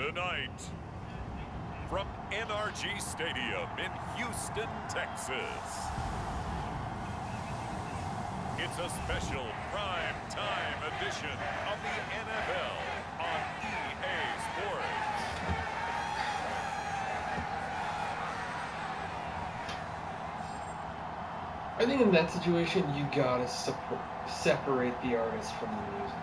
Tonight, from NRG Stadium in Houston, Texas, it's a special prime time edition of the NFL on EA Sports. I think in that situation, you gotta separate the artist from the music.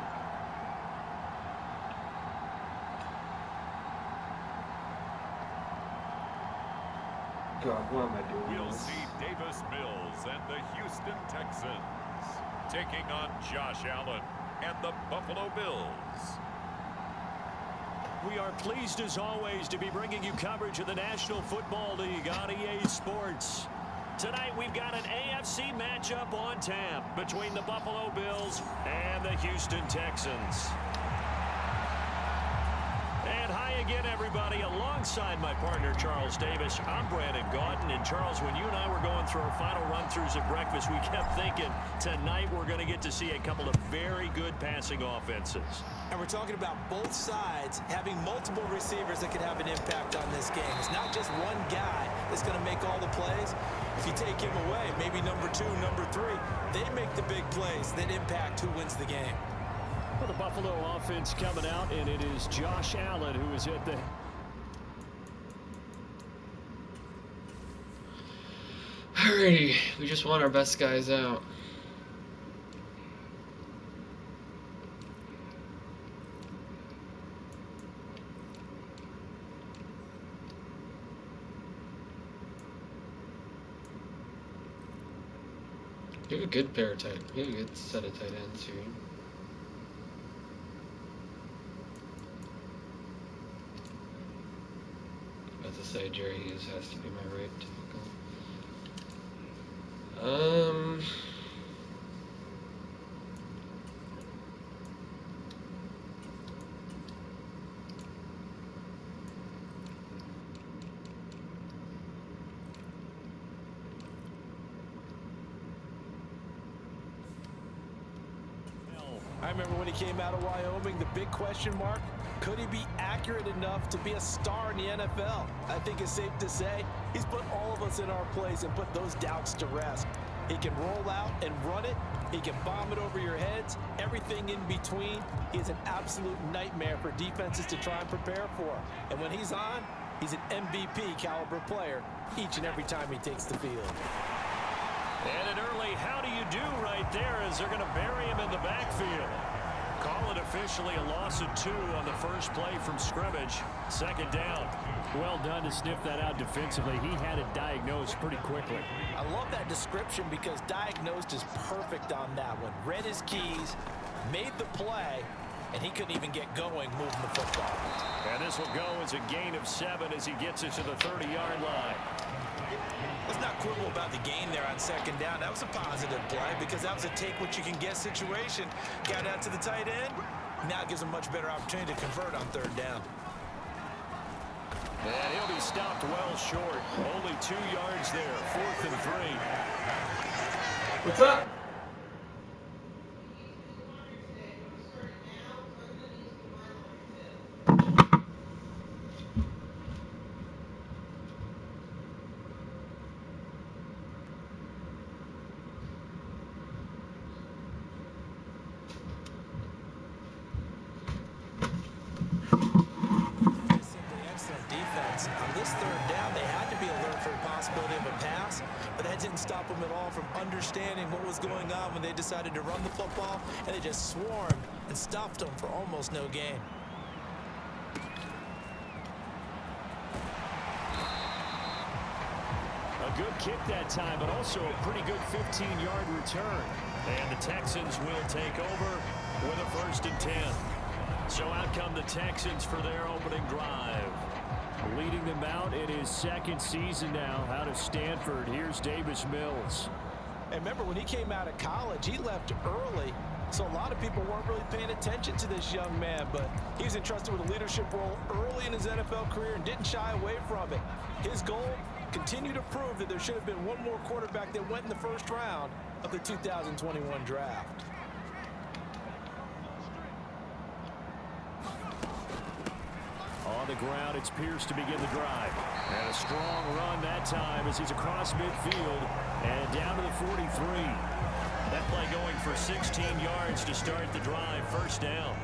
God, why am I doing We'll this? see Davis Mills and the Houston Texans taking on Josh Allen and the Buffalo Bills. We are pleased as always to be bringing you coverage of the National Football League on EA Sports. Tonight we've got an AFC matchup on tap between the Buffalo Bills and the Houston Texans. And hi again, everybody. Alongside my partner, Charles Davis, I'm Brandon Gaudin. And Charles, when you and I were going through our final run-throughs at breakfast, we kept thinking tonight we're going to get to see a couple of very good passing offenses. And we're talking about both sides having multiple receivers that could have an impact on this game. It's not just one guy that's going to make all the plays. If you take him away, maybe number 2, number 3, they make the big plays that impact who wins the game. For the Buffalo offense coming out, and it is Josh Allen who is at the... Alrighty, we just want our best guys out. You have a good pair of tight. You have a good set of tight ends here. As I say, Jerry Hughes has to be my right tackle. I remember when he came out of Wyoming, the big question mark, could he be accurate enough to be a star in the NFL? I think it's safe to say he's put all of us in our place and put those doubts to rest. He can roll out and run it. He can bomb it over your heads. Everything in between. He is an absolute nightmare for defenses to try and prepare for. And when he's on, he's an MVP caliber player each and every time he takes the field. And an early how do you do right there as they're going to bury him in the backfield. Call it officially a loss of 2 on the first play from scrimmage. Second down. Well done to sniff that out defensively. He had it diagnosed pretty quickly. I love that description because diagnosed is perfect on that one. Read his keys, made the play, and he couldn't even get going moving the football. And this will go as a gain of 7 as he gets it to the 30-yard line. Let's not quibble about the gain there on second down. That was a positive play because that was a take-what-you-can-get situation. Got out to the tight end. Now it gives him a much better opportunity to convert on third down. And he'll be stopped well short. Only 2 yards there. 4th and 3. What's up? Stop them at all from understanding what was going on when they decided to run the football, and they just swarmed and stopped them for almost no gain. A good kick that time, but also a pretty good 15-yard return. And the Texans will take over with a 1st and 10. So out come the Texans for their opening drive. Leading them out in his 2nd season now out of Stanford. Here's Davis Mills. And remember, when he came out of college, he left early. So a lot of people weren't really paying attention to this young man. But he was entrusted with a leadership role early in his NFL career and didn't shy away from it. His goal, continue to prove that there should have been one more quarterback that went in the 1st round of the 2021 draft. On on the ground. It's Pierce to begin the drive. And a strong run that time as he's across midfield and down to the 43. That play going for 16 yards to start the drive. First down.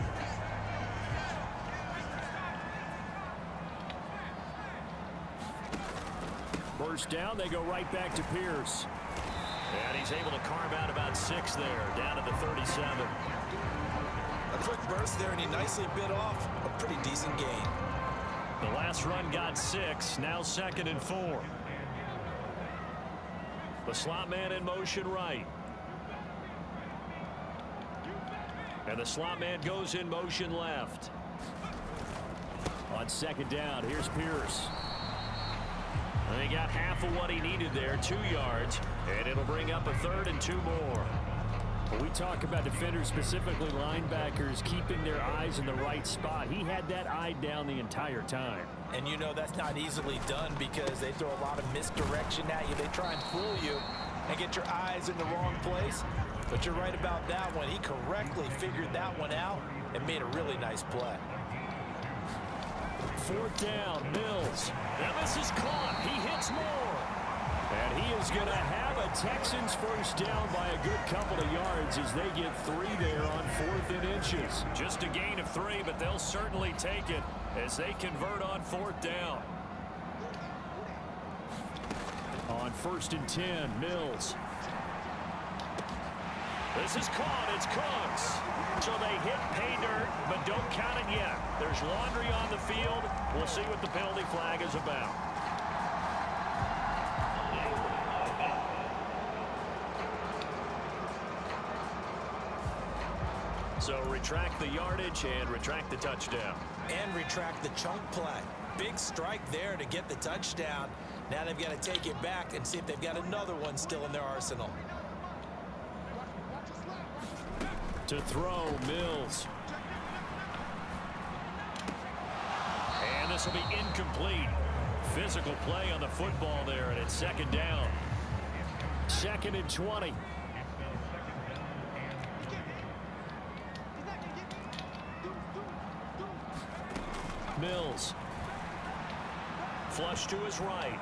First down, they go right back to Pierce. And he's able to carve out about 6 there, down to the 37. A quick burst there, and he nicely bit off a pretty decent gain. The last run got 6, now 2nd and 4. The slot man in motion right. And the slot man goes in motion left. On 2nd down, here's Pierce. And he got half of what he needed there, 2 yards, and it'll bring up a 3rd and 2 more. When we talk about defenders, specifically linebackers, keeping their eyes in the right spot, he had that eye down the entire time. And you know that's not easily done because they throw a lot of misdirection at you. They try and fool you and get your eyes in the wrong place. But you're right about that one. He correctly figured that one out and made a really nice play. 4th down, Mills. Now this is caught. He hits more. And he is going to have a Texans first down by a good couple of yards as they get 3 there on 4th and inches. Just a gain of 3, but they'll certainly take it as they convert on 4th down. On 1st and 10, Mills. This is caught. It's Cooks. So they hit pay dirt, but don't count it yet. There's laundry on the field. We'll see what the penalty flag is about. So retract the yardage and retract the touchdown. And retract the chunk play. Big strike there to get the touchdown. Now they've got to take it back and see if they've got another one still in their arsenal. To throw, Mills. And this will be incomplete. Physical play on the football there, and it's 2nd down. 2nd and 20. Mills. Flush to his right.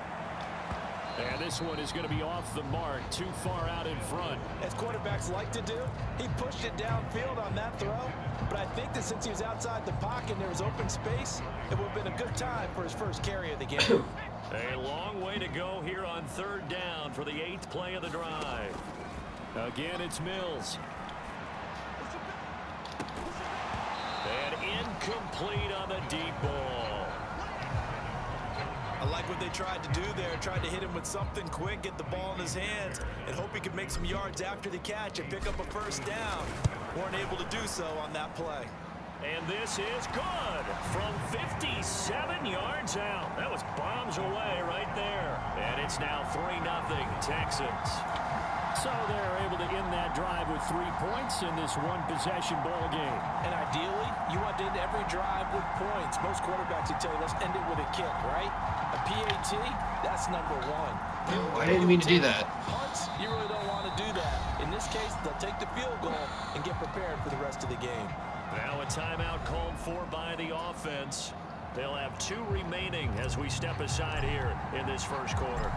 And this one is going to be off the mark, too far out in front. As quarterbacks like to do, he pushed it downfield on that throw. But I think that since he was outside the pocket and there was open space, it would have been a good time for his first carry of the game. A long way to go here on 3rd down for the 8th play of the drive. Again, it's Mills. And incomplete on the deep ball. I like what they tried to do there. Tried to hit him with something quick, get the ball in his hands, and hope he could make some yards after the catch and pick up a first down. Weren't able to do so on that play. And this is good from 57 yards out. That was bombs away right there. And it's now 3-0 Texans. So they're able to end that drive with 3 points in this one-possession ball game. And ideally, you want to end every drive with points. Most quarterbacks would tell you, let's end it with a kick, right? A PAT, that's number 1. I didn't mean to do that. Punts, you really don't want to do that. In this case, they'll take the field goal and get prepared for the rest of the game. Now a timeout called for by the offense. They'll have 2 remaining as we step aside here in this first quarter.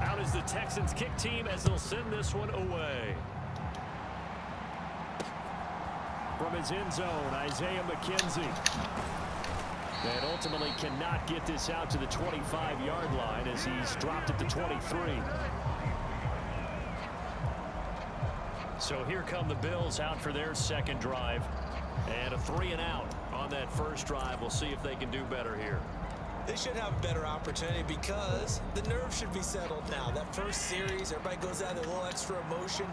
Out is the Texans kick team as they'll send this one away. From his end zone, Isaiah McKenzie. And ultimately cannot get this out to the 25-yard line as he's dropped at the 23. So here come the Bills out for their second drive. And a 3-and-out on that first drive. We'll see if they can do better here. They should have a better opportunity because the nerves should be settled now. That first series, everybody goes out with a little extra emotion.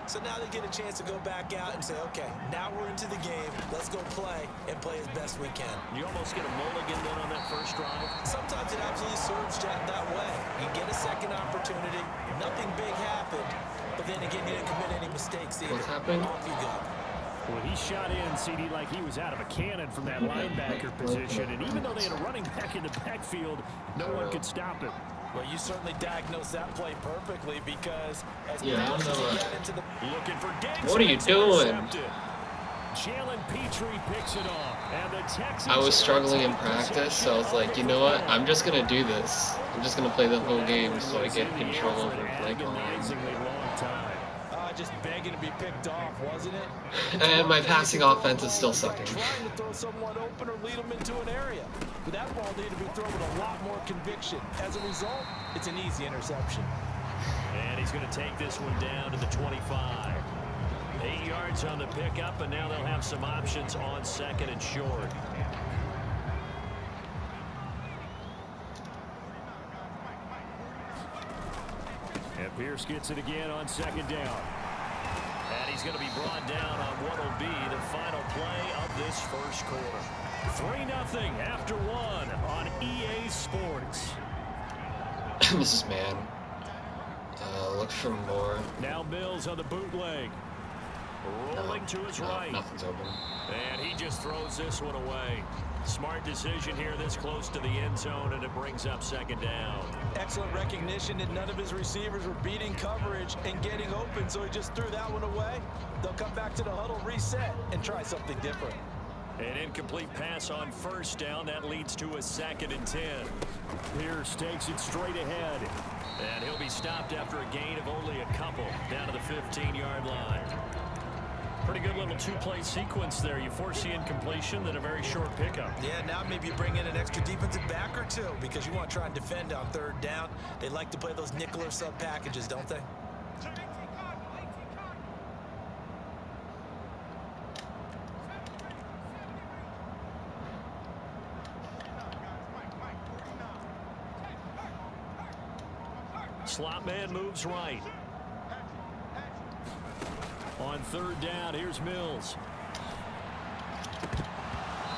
So now they get a chance to go back out and say, okay, now we're into the game. Let's go play and play as best we can. You almost get a mulligan then on that first drive. Sometimes it absolutely serves that way. You get a second opportunity. Nothing big happened. But then again, you didn't commit any mistakes either. What's happened? Off you go. Well, he shot in, CD, like he was out of a cannon from that linebacker position. And even though they had a running back in the backfield, no one could stop him. Well, you certainly diagnosed that play perfectly because as Yeah, I much as know he that. got into the Looking for Diggs. What are you doing? Intercepted. Jalen Petrie picks it off. And the Texans I was struggling in practice, so I was like, you know what? I'm just gonna do this. I'm just gonna play the whole game so I get control over play calling. Just begging to be picked off, wasn't it? And my passing offense is still sucking. Trying to throw someone open or lead them into an area. But that ball needed to be thrown with a lot more conviction. As a result, it's an easy interception. And he's going to take this one down to the 25. 8 yards on the pickup, and now they'll have some options on second and short. And Pierce gets it again on second down. And he's going to be brought down on what will be the final play of this first quarter. 3-0 after 1 on EA Sports. This is man. Look for more. Now Mills on the bootleg. Rolling to his right. Nothing's open. And he just throws this one away. Smart decision here this close to the end zone, and it brings up second down. Excellent recognition that none of his receivers were beating coverage and getting open, so he just threw that one away. They'll come back to the huddle, reset, and try something different. An incomplete pass on first down. That leads to a 2nd and 10. Pierce takes it straight ahead. And he'll be stopped after a gain of only a couple down to the 15-yard line. Pretty good little two-play sequence there. You foresee incompletion, then a very short pickup. Yeah, now maybe you bring in an extra defensive back or two because you want to try and defend on third down. They like to play those nickel or sub packages, don't they? Slot man moves right. On third down, here's Mills.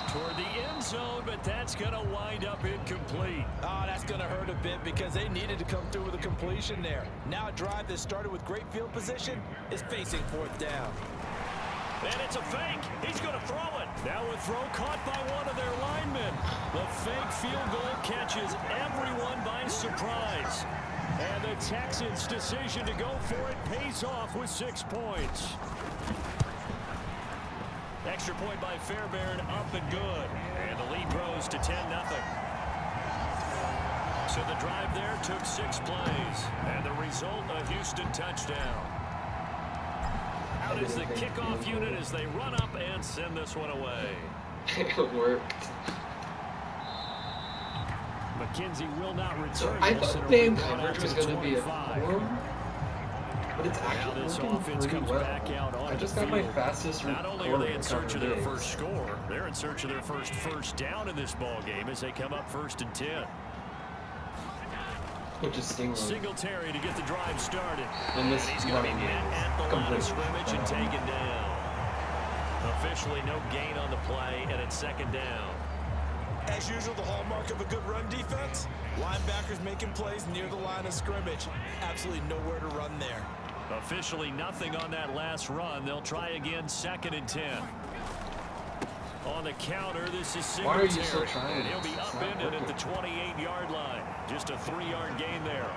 Toward the end zone, but that's going to wind up incomplete. Oh, that's going to hurt a bit because they needed to come through with a completion there. Now a drive that started with great field position is facing fourth down. And it's a fake. He's going to throw it. Now a throw caught by one of their linemen. The fake field goal catches everyone by surprise. And the Texans' decision to go for it pays off with 6 points. Extra point by Fairbairn, up and good. And the lead grows to 10-0. So the drive there took 6 plays. And the result, a Houston touchdown. Out is the kickoff unit as they run up and send this one away. It worked. McKenzie will not return. I thought man coverage was going to be a form, but it's actually working pretty well. I just got my fastest Not only are they in search of their first score, they're in search of their first down in this ball game as they come up 1st and 10. Which is Singletary to get the drive started. And this he's going to be met at the line of scrimmage and taken down. Officially no gain on the play, and it's 2nd down. As usual, the hallmark of a good run defense, linebackers making plays near the line of scrimmage. Absolutely nowhere to run there. Officially nothing on that last run. They'll try again 2nd and 10. On the counter, this is Singletary. Why are you still trying? And he'll be upended at the 28-yard line. Just a 3-yard gain there.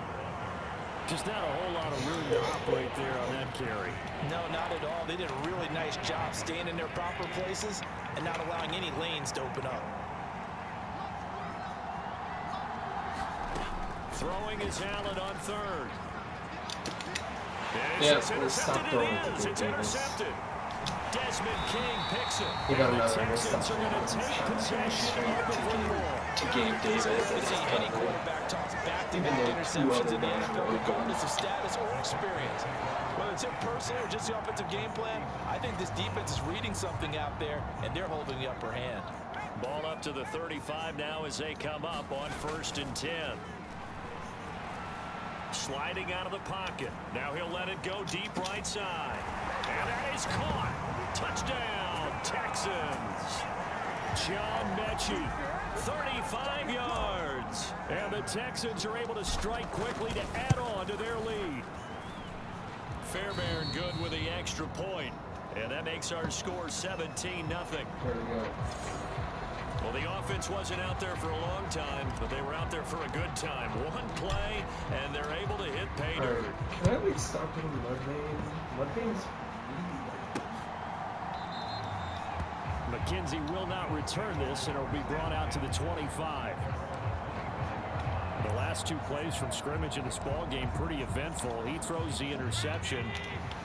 Just not a whole lot of room to operate there on that carry. No, not at all. They did a really nice job staying in their proper places and not allowing any lanes to open up. Throwing is Allen on third. Yeah, It's intercepted. It's intercepted. Desmond King picks it. You got And the another Texans are going to take possession of the football. to Gabe Davis. Any quarterback toss back-to-back interceptions in the NFL, regardless of status or experience. Whether it's him personally or just the offensive game plan, I think this defense is reading something out there, and they're holding the upper hand. Ball up to the 35 now as they come up on 1st and 10. Sliding out of the pocket. Now he'll let it go deep right side. And that is caught. Touchdown, Texans. John Mechie, 35 yards. And the Texans are able to strike quickly to add on to their lead. Fairbairn good with the extra point. And that makes our score 17-0. There we go. Well, the offense wasn't out there for a long time, but they were out there for a good time. One play, and they're able to hit pay dirt. Right. Can I like stop hitting Mudvayne? Mudvayne's McKenzie will not return this, and it'll be brought out to the 25. The last 2 plays from scrimmage in this ball game pretty eventful. He throws the interception.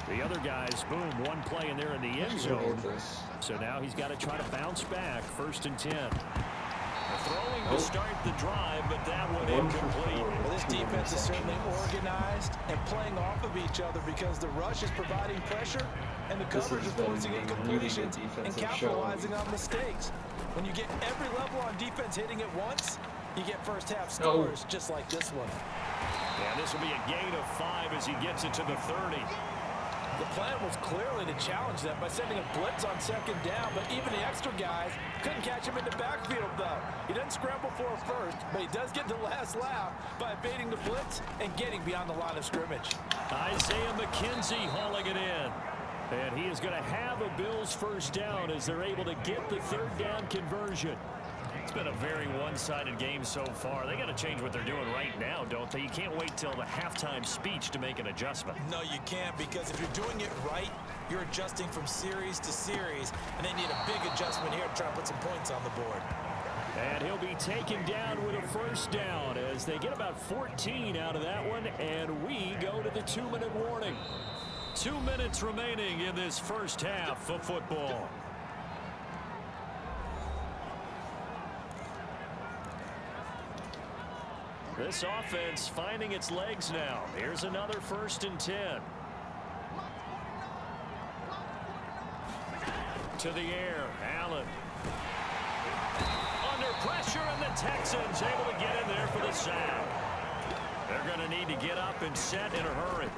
The other guys, boom, 1 play in there in the end zone. So now he's got to try to bounce back. 1st and 10. Throwing to start the drive, but that one incomplete. Well, this defense is certainly organized and playing off of each other because the rush is providing pressure and the coverage is forcing incompletions and capitalizing on mistakes. When you get every level on defense hitting at once, you get first half scores just like this one. And this will be a gain of 5 as he gets it to the 30. The plan was clearly to challenge them by sending a blitz on 2nd down, but even the extra guys couldn't catch him in the backfield, though. He doesn't scramble for a first, but he does get the last laugh by evading the blitz and getting beyond the line of scrimmage. Isaiah McKenzie hauling it in. And he is going to have a Bills 1st down as they're able to get the 3rd down conversion. It's been a very one-sided game so far. They got to change what they're doing right now, don't they? You can't wait till the halftime speech to make an adjustment. No, you can't, because if you're doing it right, you're adjusting from series to series, and they need a big adjustment here to try to put some points on the board. And he'll be taken down with a 1st down as they get about 14 out of that one, and we go to the 2-minute warning. 2 minutes remaining in this 1st half of football. This offense finding its legs now. Here's another 1st and 10. To the air, Allen. Under pressure, and the Texans able to get in there for the sack. They're going to need to get up and set in a hurry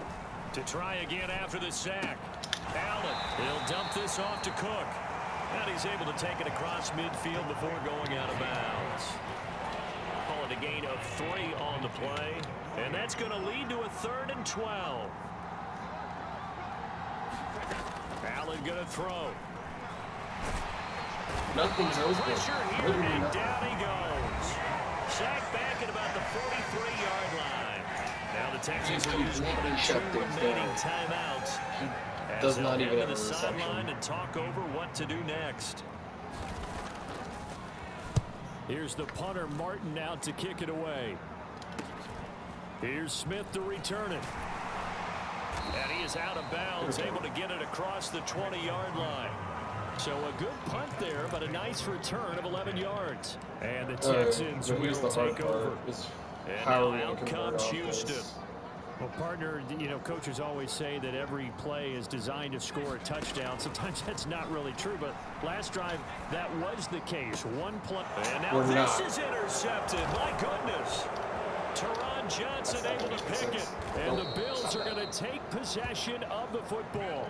to try again after the sack. Allen, he'll dump this off to Cook. And he's able to take it across midfield before going out of bounds. Call it a gain of 3 on the play. And that's going to lead to a 3rd and 12. Allen going to throw. Nothing's open. Pressure here, and down he goes. Sacked back at about the 43-yard line. Now the Texans will use 1 and 2 remaining timeouts. Does not even have the a reception. sideline and talk over what to do next. Here's the punter, Martin, out to kick it away. Here's Smith to return it. And he is out of bounds, able to get it across the 20-yard line. So a good punt there, but a nice return of 11 yards. And the Texans will take over. And now out comes Houston. Well, partner, you know, coaches always say that every play is designed to score a touchdown. Sometimes that's not really true, but last drive, that was the case. 1 play. And now this is intercepted. My goodness. Teron Johnson able to pick it. And the Bills are going to take possession of the football.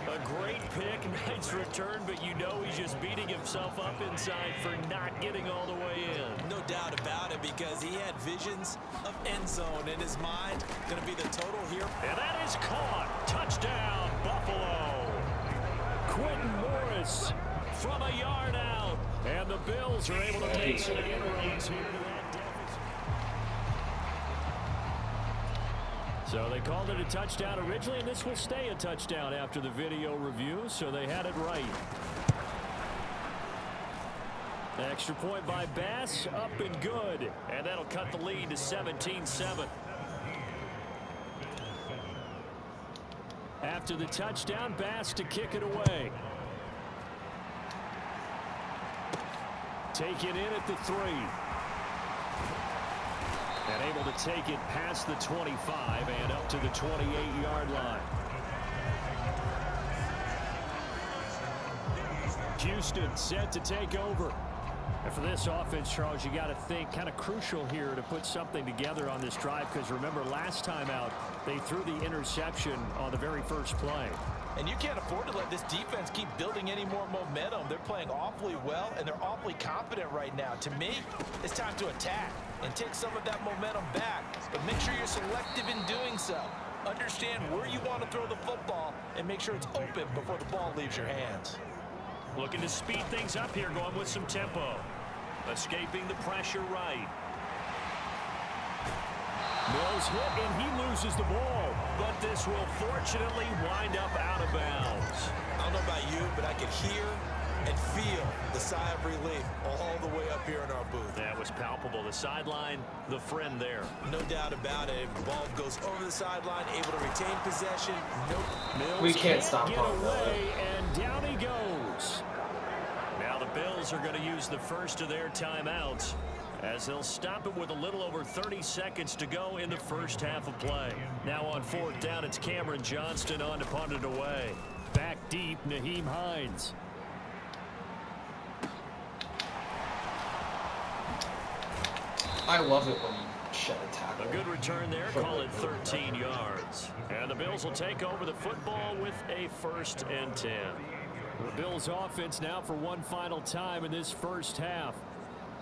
A great pick, nice return, but you know he's just beating himself up inside for not getting all the way in. No doubt about it, because he had visions of end zone in his mind. Going to be the total here. And that is caught. Touchdown, Buffalo. Quentin Morris from a yard out. And the Bills are able to make some inroads here to that deficit. So they called it a touchdown originally, and this will stay a touchdown after the video review, so they had it right. Extra point by Bass, up and good. And that'll cut the lead to 17-7. After the touchdown, Bass to kick it away. Take it in at the 3. And able to take it past the 25 and up to the 28-yard line. Houston set to take over. And for this offense, Charles, you got to think kind of crucial here to put something together on this drive, because remember last time out they threw the interception on the very first play. And you can't afford to let this defense keep building any more momentum. They're playing awfully well, and they're awfully confident right now. To me, it's time to attack and take some of that momentum back. But make sure you're selective in doing so. Understand where you want to throw the football and make sure it's open before the ball leaves your hands. Looking to speed things up here, going with some tempo. Escaping the pressure right. Mills hit, and he loses the ball. But this will fortunately wind up out of bounds. I don't know about you, but I could hear and feel the sigh of relief all the way up here in our booth. That was palpable. The sideline, the friend there. No doubt about it. The ball goes over the sideline, able to retain possession. Nope. We can't stop get Paul away, and down he goes. Now the Bills are going to use the first of their timeouts, as they'll stop it with a little over 30 seconds to go in the first half of play. Now on fourth down, it's Cameron Johnston on to punt it away. Back deep, Nyheim Hines. I love it when you shed a tackle. A good return there, call it 13 yards. And the Bills will take over the football with a 1st and 10. The Bills offense now for one final time in this first half.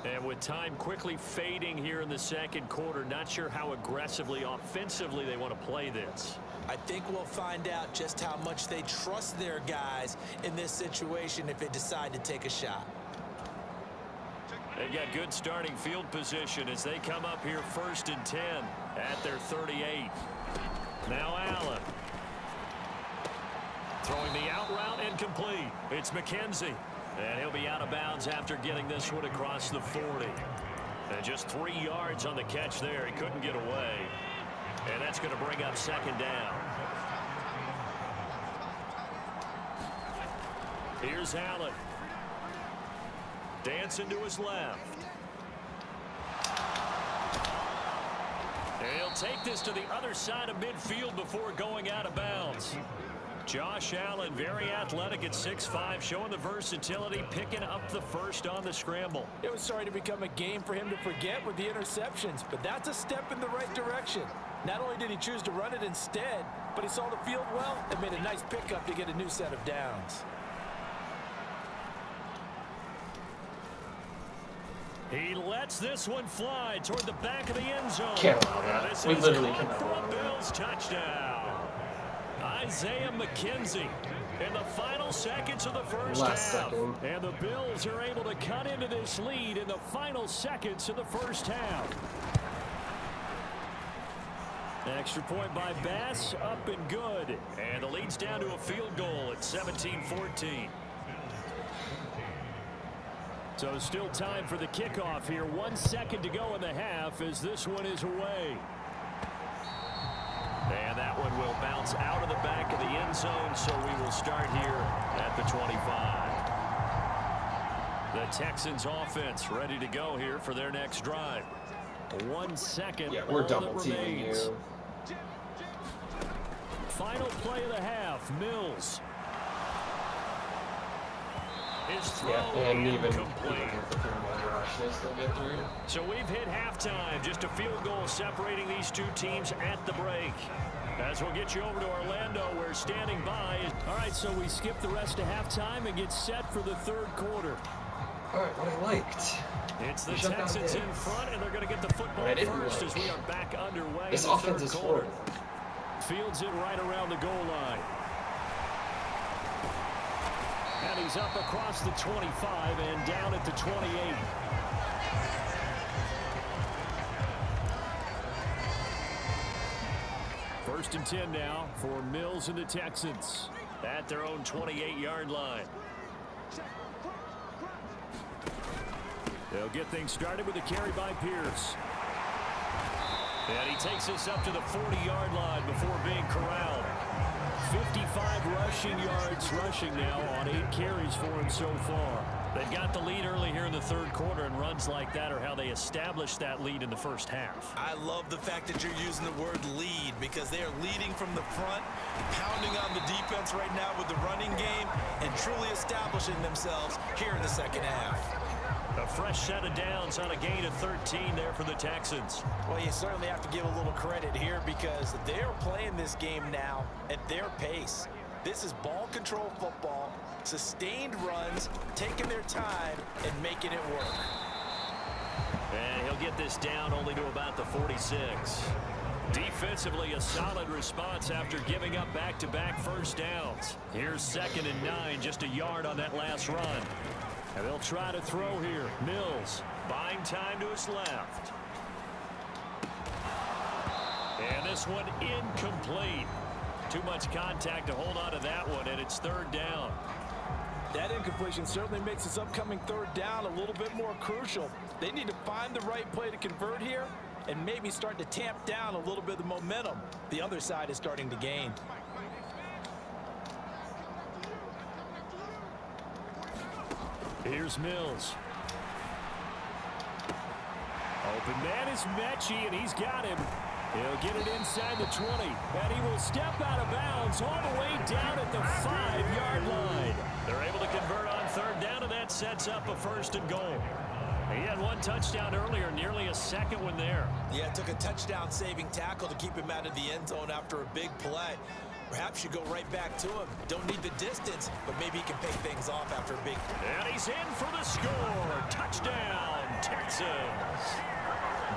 And with time quickly fading here in the second quarter, not sure how aggressively, offensively they want to play this. I think we'll find out just how much they trust their guys in this situation if they decide to take a shot. They've got good starting field position as they come up here 1st and 10 at their 38. Now Allen. Throwing the out route incomplete. It's McKenzie. And he'll be out of bounds after getting this one across the 40. And just 3 yards on the catch there. He couldn't get away. And that's going to bring up 2nd down. Here's Allen. Dancing to his left. And he'll take this to the other side of midfield before going out of bounds. Josh Allen, very athletic at 6'5", showing the versatility, picking up the first on the scramble. It was starting to become a game for him to forget with the interceptions, but that's a step in the right direction. Not only did he choose to run it instead, but he saw the field well and made a nice pickup to get a new set of downs. He lets this one fly toward the back of the end zone. Can't allow that. We literally cannot allow for a that. Bills touchdown. Isaiah McKenzie in the final seconds of the first Last half. second. And the Bills are able to cut into this lead in the final seconds of the first half. Extra point by Bass, up and good. And the lead's down to a field goal at 17-14. So still time for the kickoff here. 1 second to go in the half as this one is away. And that one will bounce out of the back of the end zone, so we will start here at the 25. The Texans offense ready to go here for their next drive. 1 second. Yeah, we're all double that teaming remains. you. Final play of the half. Mills. His throw and even incomplete. with the rush, they still get through. So we've hit halftime. Just a field goal separating these two teams at the break. As we'll get you over to Orlando, where standing by. All right, so we skip the rest of halftime and get set for the third quarter. All right, what I liked. It's the We shut down Texans in Diggs. front, and they're going to get the football What I didn't first like. as we are back underway This in the offense third is quarter. horrible. Fields it right around the goal line. And he's up across the 25 and down at the 28. First and 10 now for Mills and the Texans at their own 28-yard line. They'll get things started with a carry by Pierce. And he takes this up to the 40-yard line before being corralled. 55 rushing yards rushing now on 8 carries for him so far. They've got the lead early here in the third quarter, and runs like that are how they established that lead in the first half. I love the fact that you're using the word lead because they are leading from the front, pounding on the defense right now with the running game, and truly establishing themselves here in the second half. A fresh set of downs on a gain of 13 there for the Texans. Well, you certainly have to give a little credit here because they're playing this game now at their pace. This is ball control football, sustained runs, taking their time and making it work. And he'll get this down only to about the 46. Defensively, a solid response after giving up back-to-back first downs. Here's 2nd and 9, just a yard on that last run. And they'll try to throw here. Mills buying time to his left. this one incomplete. Too much contact to hold on to that one, and it's third down. That incompletion certainly makes this upcoming third down a little bit more crucial. They need to find the right play to convert here and maybe start to tamp down a little bit of the momentum the other side is starting to gain. Here's Mills. Open man is Mechie, and he's got him. He'll get it inside the 20, and he will step out of bounds all the way down at the 5-yard line. They're able to convert on third down, and that sets up a first and goal. He had one touchdown earlier, nearly a second one there. Yeah, it took a touchdown-saving tackle to keep him out of the end zone after a big play. Perhaps you go right back to him. Don't need the distance, but maybe he can pick things off after a big... And he's in for the score. Touchdown, Texans.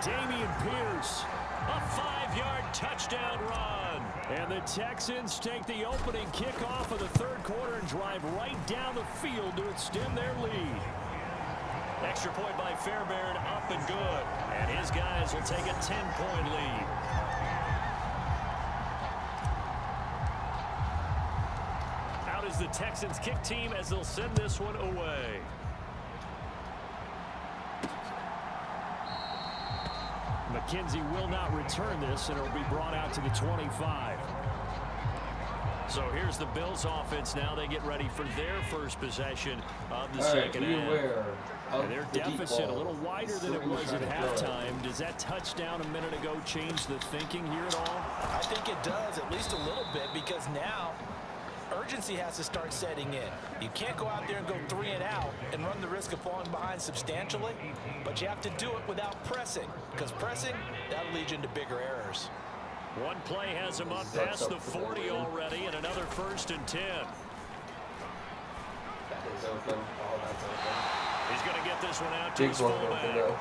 Damian Pierce, a 5-yard touchdown run. And the Texans take the opening kickoff of the third quarter and drive right down the field to extend their lead. Extra point by Fairbairn, up and good. And his guys will take a 10-point lead. Out is the Texans kick team as they'll send this one away. McKenzie will not return this, and it'll be brought out to the 25. So here's the Bills offense now. They get ready for their first possession of the second half. And their deficit a little wider than it was at halftime. Does that touchdown a minute ago change the thinking here at all? I think it does, at least a little bit, because now urgency has to start setting in. You can't go out there and go 3 and out and run the risk of falling behind substantially, but you have to do it without pressing, because pressing, that'll lead you into bigger errors. One play has him up past the 40 already, and another first and 10. That is open. Oh, that's open. He's going to get this one out to his fullback.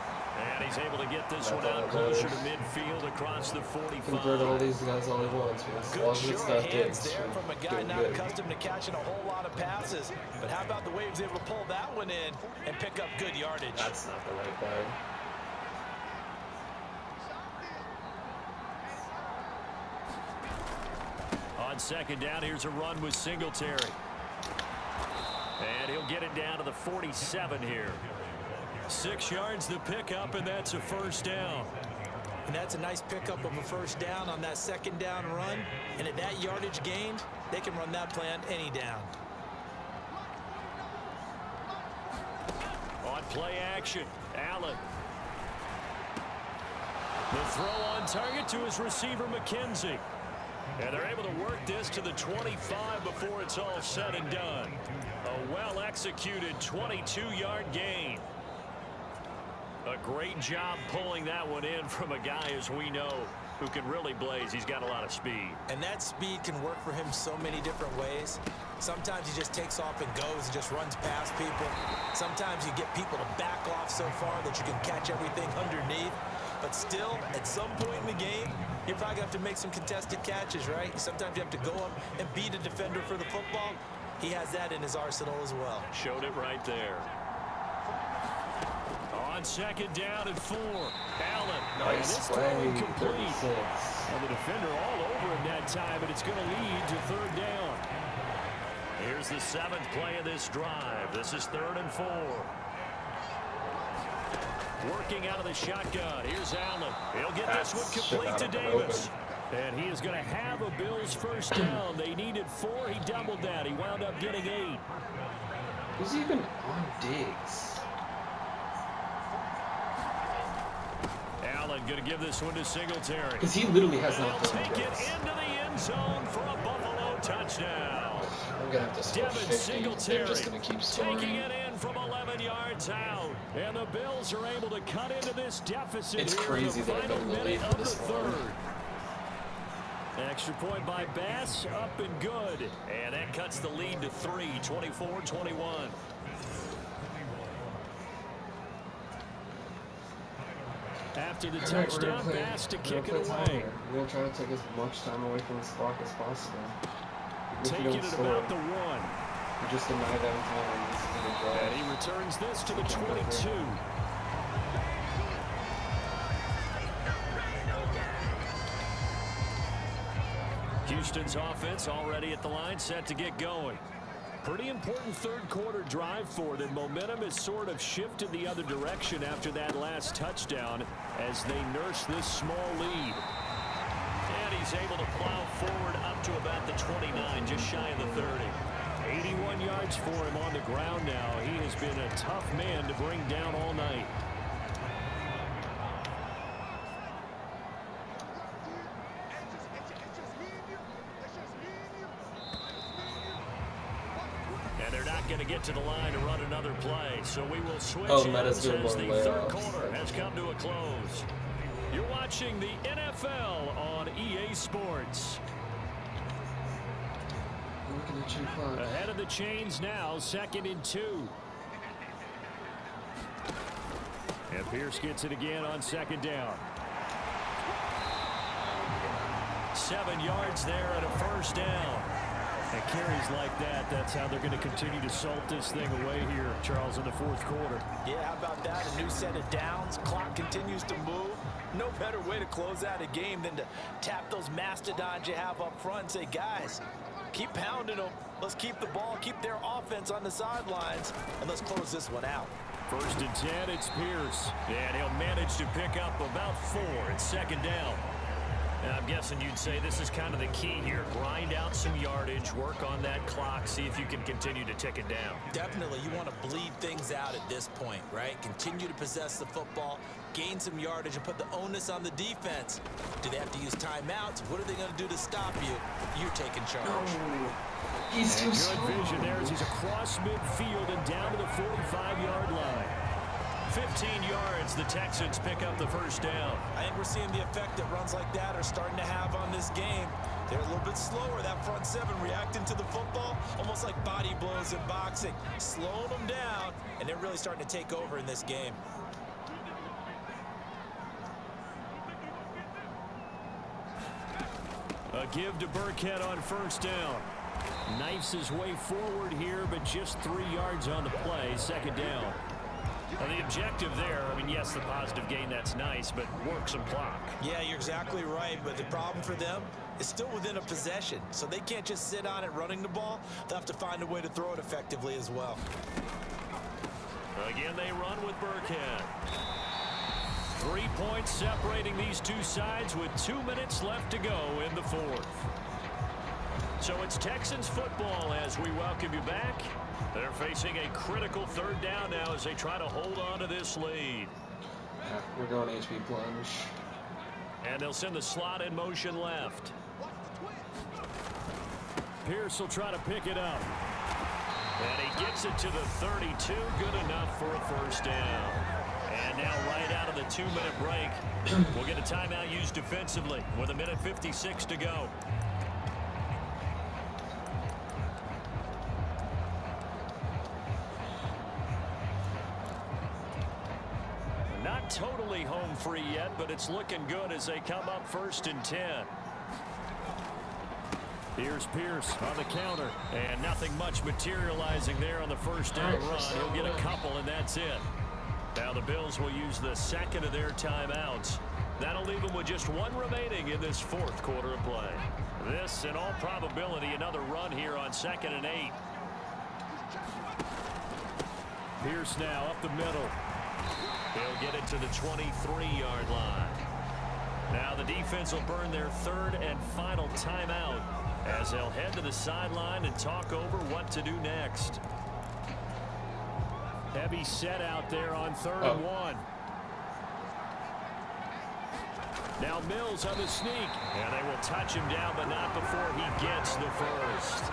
And he's able to get this one out closer to midfield across the 45. Convert all these guys all he wants. Good sure hands there from a guy not accustomed to catching a whole lot of passes. But how about the way he was able to pull that one in and pick up good yardage? That's not the right bag. On second down, here's a run with Singletary. And he'll get it down to the 47 here. 6 yards the pickup, and that's a first down. And that's a nice pickup of a first down on that second down run. And at that yardage gained, they can run that play on any down. On play action, Allen. The throw on target to his receiver, McKenzie. And they're able to work this to the 25 before it's all said and done. A well-executed 22-yard gain. A great job pulling that one in from a guy, as we know, who can really blaze. He's got a lot of speed. And that speed can work for him so many different ways. Sometimes he just takes off and goes and just runs past people. Sometimes you get people to back off so far that you can catch everything underneath. But still, at some point in the game, you're probably going to have to make some contested catches, right? Sometimes you have to go up and beat a defender for the football. He has that in his arsenal as well. Showed it right there. On second down and 4. Allen. Nice play. Incomplete. And the defender all over him that time, and it's going to lead to third down. Here's the 7th play of this drive. This is 3rd and 4. Working out of the shotgun. Here's Allen. He'll get this one complete to Davis. And he is going to have a Bills first down. They needed 4. He doubled that. He wound up getting 8. Who's even on Diggs? Allen going to give this one to Singletary. Because he literally has not done Take this. it into the end zone for a Buffalo touchdown. I'm going to have to switch Devin 50. Singletary They're just going to keep scoring. taking it in from 11 yards out. And the Bills are able to cut into this deficit It's here crazy in the that final they're minute late of for the this long. 3rd. Extra point by Bass, up and good. And that cuts the lead to 3, 24-21. After the touchdown, Bass to kick it away. We're going to try to take as much time away from this clock as possible. Taking it about the 1. We just deny them time. This is a good drive. And he returns this to the 22. Houston's offense already at the line, set to get going. Pretty important third quarter drive for them. Momentum has sort of shifted the other direction after that last touchdown as they nurse this small lead. And he's able to plow forward up to about the 29, just shy of the 30. 81 yards for him on the ground now. He has been a tough man to bring down all night. And they're not going to get to the line to run another play, so we will switch as the third quarter has come to a close. You're watching the NFL on EA Sports. Ahead of the chains now, 2nd and 2. And Pierce gets it again on 2nd down. 7 yards there and a first down. And carries like that, that's how they're going to continue to salt this thing away here, Charles, in the 4th quarter. Yeah, how about that? A new set of downs. Clock continues to move. No better way to close out a game than to tap those mastodons you have up front and say, guys, keep pounding them. Let's keep the ball, keep their offense on the sidelines, and let's close this one out. 1st and 10, it's Pierce. And he'll manage to pick up about 4 at 2nd down. And I'm guessing you'd say this is kind of the key here. Grind out some yardage, work on that clock, see if you can continue to tick it down. Definitely, you want to bleed things out at this point, right? Continue to possess the football, gain some yardage, and put the onus on the defense. Do they have to use timeouts? What are they going to do to stop you? You're taking charge. No. He's too slow. Good vision there as he's across midfield and down to the 45-yard line. 15 yards, the Texans pick up the first down. I think we're seeing the effect that runs like that are starting to have on this game. They're a little bit slower, that front 7 reacting to the football, almost like body blows in boxing, slowing them down, and they're really starting to take over in this game. A give to Burkhead on first down. Knifes his way forward here, but just 3 yards on the play, 2nd down. Well, the objective there, I mean, yes, the positive gain, that's nice, but work some clock. Yeah, you're exactly right, but the problem for them is still within a possession, so they can't just sit on it running the ball. They'll have to find a way to throw it effectively as well. Again, they run with Burkhead. 3 points separating these two sides with 2 minutes left to go in the 4th. So it's Texans football as we welcome you back. They're facing a critical 3rd down now as they try to hold on to this lead. Yeah, we're going HB plunge. And they'll send the slot in motion left. Pierce will try to pick it up. And he gets it to the 32. Good enough for a first down. And now right out of the 2-minute break, we'll get a timeout used defensively with 1:56 to go. Not totally home free yet, but it's looking good as they come up 1st and 10. Here's Pierce on the counter, and nothing much materializing there on the first down run. He'll get a couple, and that's it. Now the Bills will use the 2nd of their timeouts. That'll leave them with just 1 remaining in this 4th quarter of play. This, in all probability, another run here on 2nd and 8. Pierce now up the middle. He'll get it to the 23-yard line. Now the defense will burn their 3rd and final timeout as they'll head to the sideline and talk over what to do next. Heavy set out there on 3rd and 1. Now Mills on the sneak, and they will touch him down, but not before he gets the first.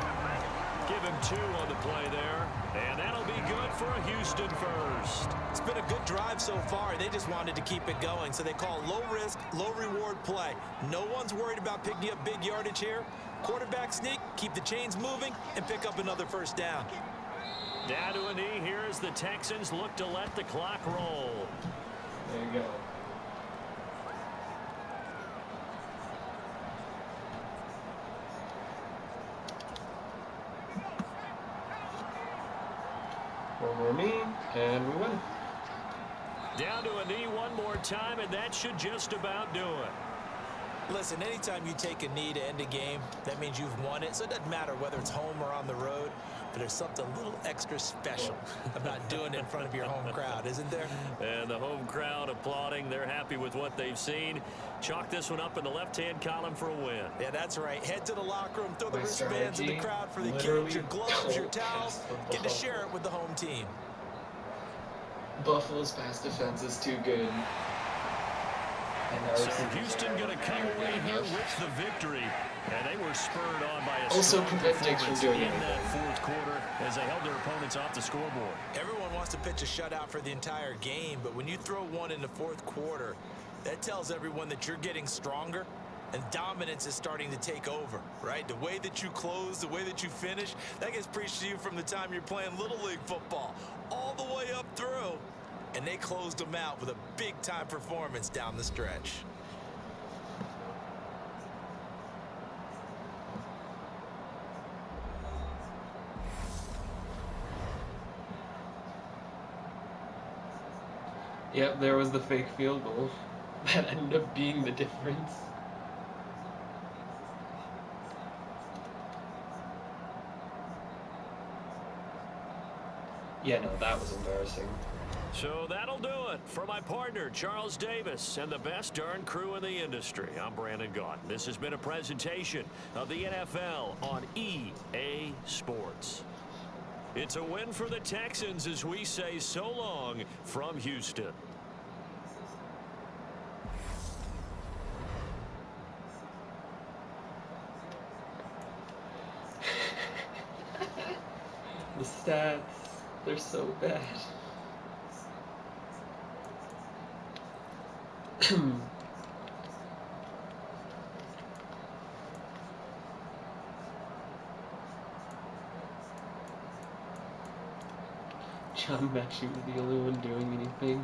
Give him 2 on the play there, and that'll be good for a Houston first. It's been a good drive so far. They just wanted to keep it going, so they call low risk, low reward play. No one's worried about picking up big yardage here. Quarterback sneak, keep the chains moving, and pick up another first down. Down to a knee here as the Texans look to let the clock roll. There you go. One more knee, and we win. Down to a knee one more time, and that should just about do it. Listen, anytime you take a knee to end a game, that means you've won it. So it doesn't matter whether it's home or on the road, but there's something a little extra special about doing it in front of your home crowd, isn't there? And the home crowd applauding. They're happy with what they've seen. Chalk this one up in the left-hand column for a win. Yeah, that's right. Head to the locker room, throw the My wristbands in the strategy, crowd for the literally kids, your gloves, your cast towels. of Get to Buffalo. share it with the home team. Buffalo's pass defense is too good. And our So receivers Houston are going to come not away good here enough. with the victory. And they were spurred on by a Also strong prevent Diggs from performance doing in that anything. fourth quarter as they held their opponents off the scoreboard. Everyone wants to pitch a shutout for the entire game, but when you throw one in the fourth quarter, that tells everyone that you're getting stronger and dominance is starting to take over, right? The way that you close, the way that you finish, that gets preached to you from the time you're playing Little League football all the way up through. And they closed them out with a big-time performance down the stretch. Yep, there was the fake field goal. That ended up being the difference. Yeah, no, that was embarrassing. So that'll do it for my partner, Charles Davis, and the best darn crew in the industry. I'm Brandon Gaudin. This has been a presentation of the NFL on EA Sports. It's a win for the Texans as we say so long from Houston. The stats, they're so bad. John Mechie was the only one doing anything.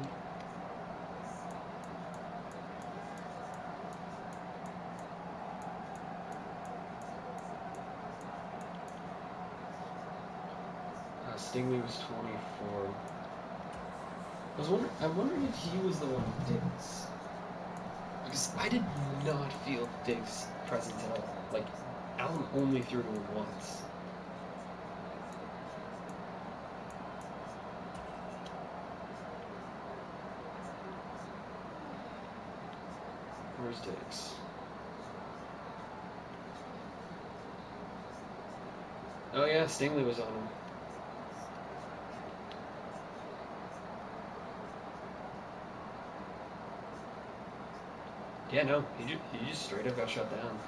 Stingley was 24. I'm wondering if he was the one who did this. Because I did not feel Diggs' presence at all. Like, Allen only threw to him once. Where's Diggs? Oh yeah, Stingley was on him. Yeah, no, he just straight up got shut down.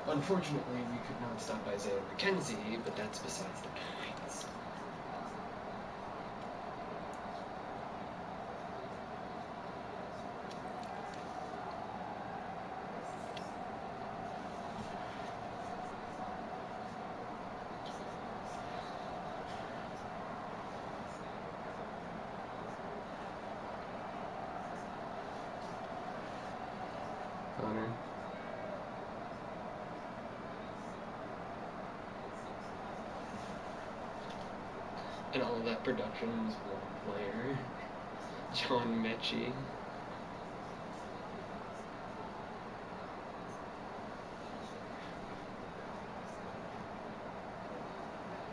Unfortunately, we could not stop Isaiah McKenzie, but that's besides the point. Connor. And all of that production was one player, John Mechie.